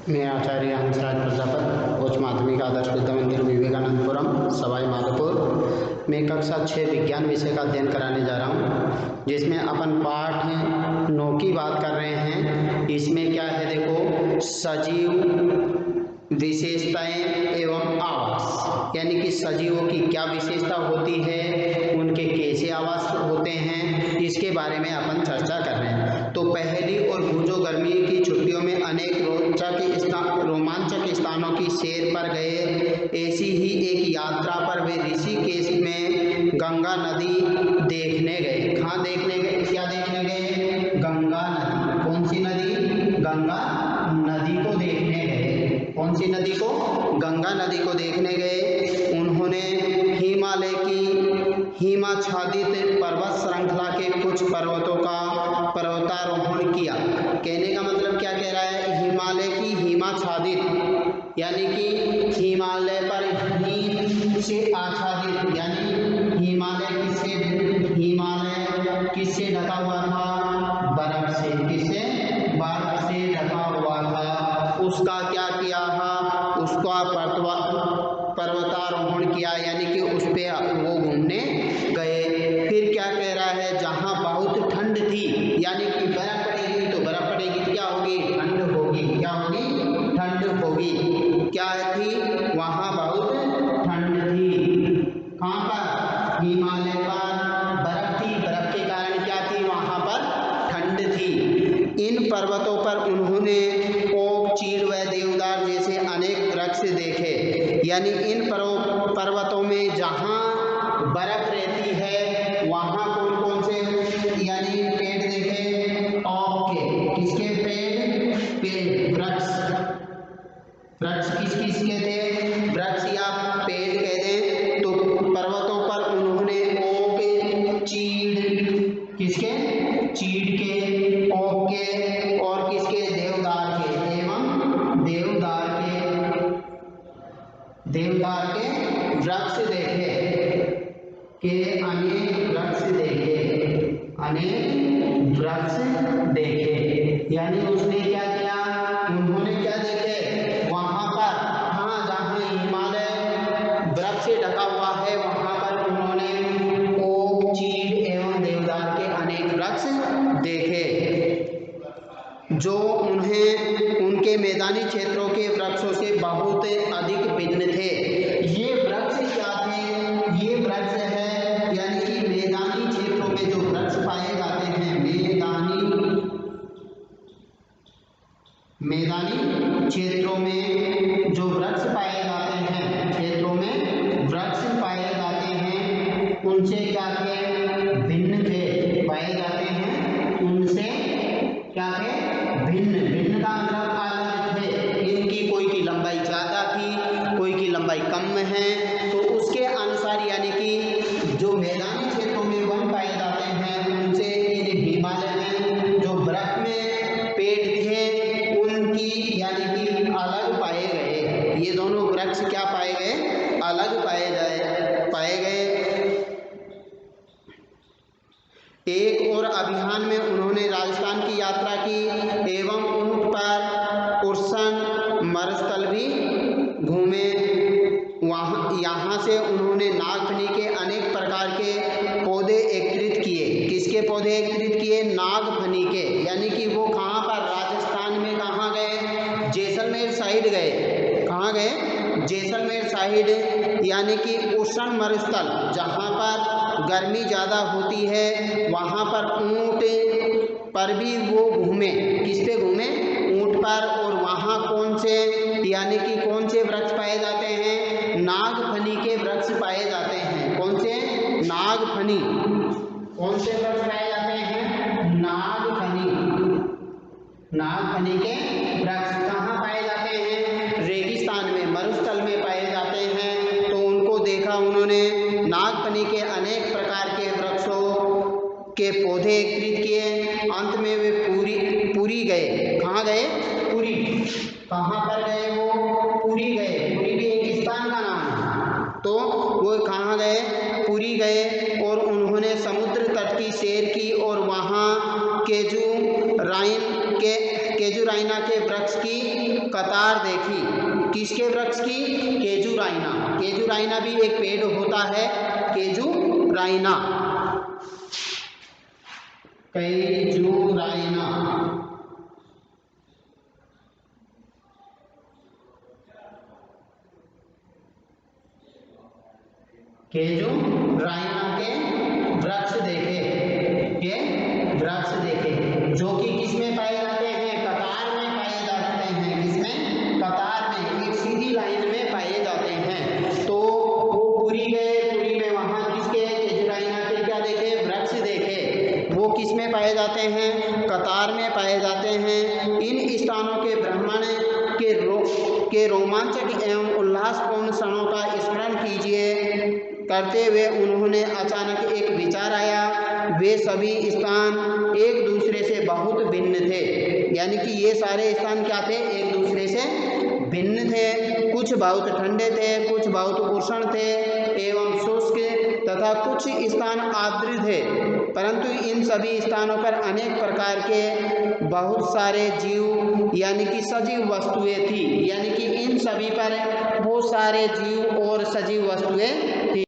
मैं आचार्य हंसराज प्रजापत उच्च माध्यमिक आदर्श विद्या मंदिर विवेकानंदपुरम सवाई माधोपुर में कक्षा 6 विज्ञान विषय का अध्ययन कराने जा रहा हूँ, जिसमें अपन पाठ 9 की बात कर रहे हैं। इसमें क्या है, देखो, सजीव विशेषताएं एवं आवास, यानी कि सजीवों की क्या विशेषता होती है, उनके कैसे आवास होते हैं, इसके बारे में अपन चर्चा कर रहे हैं। तो पहली और बूझो गर्मी की छुट्टियों में अनेक रोमांचक स्थानों की सैर पर गए। ऐसी ही एक यात्रा पर वे ऋषिकेश में गंगा नदी देखने गए। कहाँ देखने गए, क्या देखने गए? गंगा नदी। कौन सी नदी? गंगा नदी को देखने गए। कौन सी नदी को? गंगा नदी को देखने गए। उन्होंने हिमालय की हिमाच्छादित पर्वत श्रृंखला के कुछ पर्वतों का पर्वतारोहण किया। कहने का मतलब क्या कह रहा है? हिमालय की हिमाच्छादित, यानी कि हिमालय पर हिम से आच्छादित, यानी हिमालय किससे ढका हुआ था? बर्फ से। किससे? बर्फ से ढका हुआ था। उसका क्या किया था? उसका पर्वतारोहण किया, यानी कि उस पे वो घूमने गए। फिर क्या कह रहा है? जहाँ बहुत ठंड थी, यानी कि बर्फ पड़ेगी, तो बर्फ पड़ेगी तो क्या होगी? ठंड होगी। क्या होगी? ठंड होगी। क्या थी? वहाँ बहुत ठंड थी। कहाँ पर? हिमालय पर बर्फ थी, बर्फ के कारण क्या थी? वहाँ पर ठंड थी। इन पर्वतों पर उन्होंने ओक, चीड़ व देवदार जैसे अनेक वृक्ष देखे। यानी इन पर्वतों में जहाँ बर्फ रहती है वहाँ कौन कौन से यानी पेड़ देखे? ओक के। किसके पेड़? पेड़, वृक्ष। वृक्ष किस किस के थे? वृक्ष या पेड़ कह दें तो पर्वतों पर उन्होंने ओक, चीड़, किसके? चीड़ के, ओक के और किसके? देवदार के, एवं देवदार के वृक्ष देखे। के अनेक वृक्ष देखे। यानी उसने क्या किया? उन्होंने क्या देखे? वहां पर, हाँ, जहाँ हिमालय बर्फ से ढका हुआ है वहां पर उन्होंने ओक, चीड़ एवं देवदार के अनेक वृक्ष देखे, जो उन्हें उनके मैदानी क्षेत्रों के वृक्षों से बहुत अधिक भिन्न थे। ये वृक्ष क्या थे? ये वृक्ष है, यानी कि मैदानी क्षेत्रों में जो वृक्ष पाए जाते हैं, मैदानी क्षेत्रों में जो वृक्ष पाए जाते हैं, क्षेत्रों में वृक्ष पाए जाते हैं, उनसे क्या थे? भिन्न थे। पाए जाते हैं उनसे क्या थे? भिन्न। भिन्न का मतलब अलग थे। इनकी कोई की लंबाई ज्यादा थी, कोई की लंबाई कम है, तो उसके अनुसार यानी कि जो मैदानी क्षेत्रों में वन पाए जाते हैं उनसे इन हिमालय में जो बर्फ में पेड़ थे उनकी यानी कि अलग पाए गए। ये दोनों वृक्ष क्या पाए गए? अलग पाए गए। एक और अभियान में उन्होंने राजस्थान की यात्रा की एवं ऊंट पर उर्सन मरुस्थल भी घूमे। यहाँ से उन्होंने नागफनी के अनेक प्रकार के पौधे एकत्रित किए। किसके पौधे एकत्रित किए? नागफनी के। यानी कि वो कहाँ पर? राजस्थान में कहाँ गए? जैसलमेर साइड गए। कहाँ गए? जैसलमेर साइड, यानी कि उष्ण मरुस्थल, जहाँ पर गर्मी ज़्यादा होती है, वहाँ पर ऊंट पर भी वो घूमे। किस पे घूमे? ऊंट पर। और वहाँ कौन से, यानी कि कौन से वृक्ष पाए जाते हैं? नागफनी के वृक्ष पाए जाते हैं। कौन से? नागफनी। कौन से वृक्ष पाए जाते हैं? नागफनी के वृक्ष कहाँ पाए जाते हैं? रेगिस्तान में, मरुस्थल में पाए जाते हैं। तो उनको देखा उन्होंने, नागफनी के अनेक प्रकार के वृक्षों के पौधे एकत्रित किए। अंत में वे पुरी गए। कहाँ गए? पुरी। कहाँ पर गए वो? पुरी गए। पुरी भी एक स्थान का नाम है। तो वो कहाँ गए? पुरी गए और उन्होंने समुद्र तट की सैर की और वहाँ केजू राइन के केजुराइना के वृक्ष की कतार देखी। किसके वृक्ष की? केजुराइना। केजुराइना भी एक पेड़ होता है, केजुराइना। केजुराइना केजुराइना के वृक्ष देखे, के वृक्ष देखे, जो कि किसमें पाए जाते हैं? कतार में पाए जाते हैं। किसमें? कतार में, एक सीधी लाइन में पाए जाते हैं। तो वो पुरी गए, पुरी में वहां किसके? केजुराइना के क्या देखे? वृक्ष देखे। वो किसमें पाए जाते हैं? कतार में पाए जाते हैं। इन स्थानों के भ्रमण के रोमांचक एवं उल्लासपूर्ण क्षणों का स्मरण कीजिए करते हुए उन्होंने अचानक एक विचार आया। वे सभी स्थान एक दूसरे से बहुत भिन्न थे। यानी कि ये सारे स्थान क्या थे? एक दूसरे से भिन्न थे। कुछ बहुत ठंडे थे, कुछ बहुत उष्ण थे एवं शुष्क, तथा कुछ स्थान आर्द्र थे। परंतु इन सभी स्थानों पर अनेक प्रकार के बहुत सारे जीव यानी कि सजीव वस्तुएं थी। यानी कि इन सभी पर बहुत सारे जीव और सजीव वस्तुएं थी।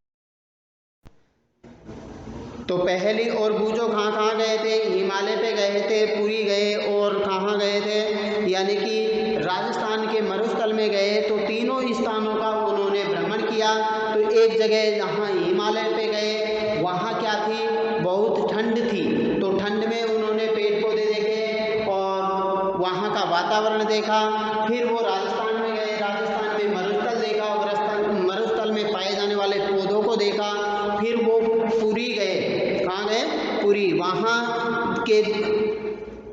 तो पहली और बूझो कहाँ गए थे? हिमालय पे गए थे, पुरी गए, और कहाँ गए थे? यानी कि राजस्थान के मरुस्थल में गए। तो तीनों स्थानों का उन्होंने भ्रमण किया। तो एक जगह जहाँ हिमालय पे गए, वहाँ क्या थी? बहुत ठंड थी। तो ठंड में उन्होंने पेड़ पौधे देखे और वहाँ का वातावरण देखा। फिर वो राजस्थान में गए, राजस्थान में मरुस्थल देखा, मरुस्थल में पाए जाने वाले पौधों को देखा। फिर वो पुरी गए। कहाँ गए? पुरी। वहाँ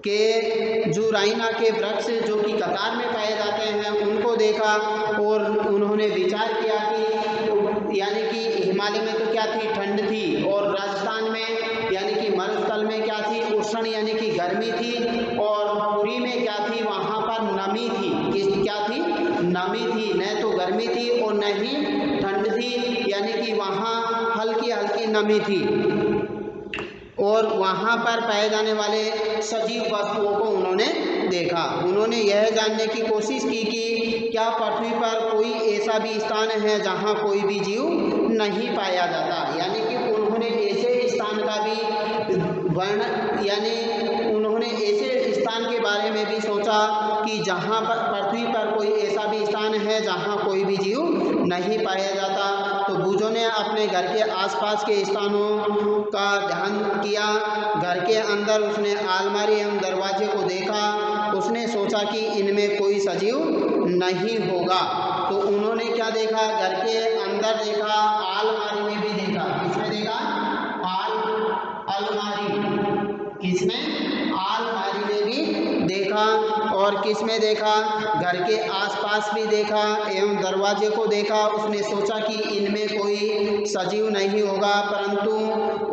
केजुराइना के वृक्ष जो कि कतार में पाए जाते हैं उनको देखा और उन्होंने विचार किया कि यानी कि हिमालय में तो क्या थी? ठंड थी, और राजस्थान में यानी कि मरुस्थल में क्या थी? उष्ण यानी कि गर्मी थी, और पुरी में क्या थी? वहाँ पर नमी थी। क्या थी? नमी थी। न तो गर्मी थी और न ही ठंड थी, यानी कि वहाँ हल्की हल्की नमी थी। और वहाँ पर पाए जाने वाले सजीव वस्तुओं को उन्होंने देखा। उन्होंने यह जानने की कोशिश की कि क्या पृथ्वी पर कोई ऐसा भी स्थान है जहाँ कोई भी जीव नहीं पाया जाता। यानी कि उन्होंने ऐसे स्थान का भी वर्णन, यानी उन्होंने ऐसे स्थान के बारे में भी सोचा कि जहाँ पर पृथ्वी पर कोई ऐसा भी स्थान है जहाँ कोई भी जीव नहीं पाया जाता। तो बूझो ने अपने घर के आसपास के स्थानों का ध्यान किया। घर के अंदर उसने अलमारी एवं दरवाजे को देखा। उसने सोचा कि इनमें कोई सजीव नहीं होगा। तो उन्होंने क्या देखा? घर के अंदर देखा, अलमारी में भी देखा। किसमें देखा? अलमारी। किसमें? अलमारी में भी देखा। और किस में देखा? घर के आसपास भी देखा एवं दरवाजे को देखा। उसने सोचा कि इनमें कोई सजीव नहीं होगा, परंतु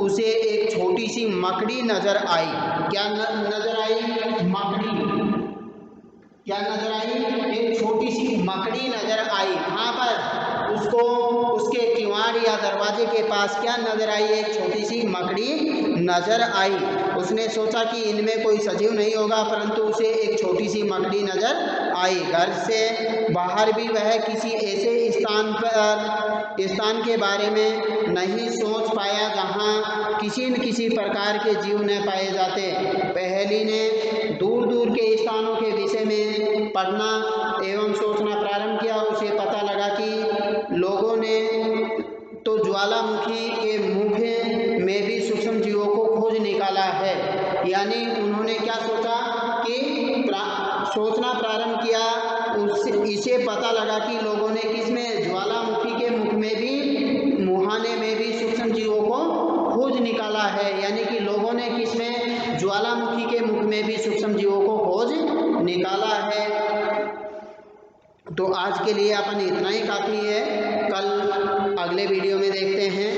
उसे एक छोटी सी मकड़ी नजर आई। क्या नजर आई? मकड़ी। क्या नजर आई? एक छोटी सी मकड़ी नजर आई। कहाँ पर? उसको उसके किवाड़ या दरवाजे के पास क्या नजर आई? एक छोटी सी मकड़ी नजर आई। उसने सोचा कि इनमें कोई सजीव नहीं होगा, परंतु उसे एक छोटी सी मकड़ी नजर आई। घर से बाहर भी वह किसी ऐसे स्थान के बारे में नहीं सोच पाया जहाँ किसी न किसी प्रकार के जीव न पाए जाते। पहेली ने दूर दूर के स्थानों के विषय में पढ़ना एवं सोचना प्रारंभ किया। उसे पता लगा कि लोगों ने तो ज्वालामुखी के मुख में भी सूक्ष्म जीवों को खोज निकाला है। यानी उन्होंने क्या सोचा कि सोचना प्रारंभ किया। इसे पता लगा कि लोगों ने किसमें? ज्वालामुखी के मुख में भी, मुहाने में भी सूक्ष्म जीवों को खोज निकाला है। यानी कि लोगों ने किसमें? ज्वालामुखी के मुख में भी सूक्ष्म जीवों को खोज निकाला है। तो आज के लिए अपन इतना ही काफ़ी है। कल अगले वीडियो में देखते हैं।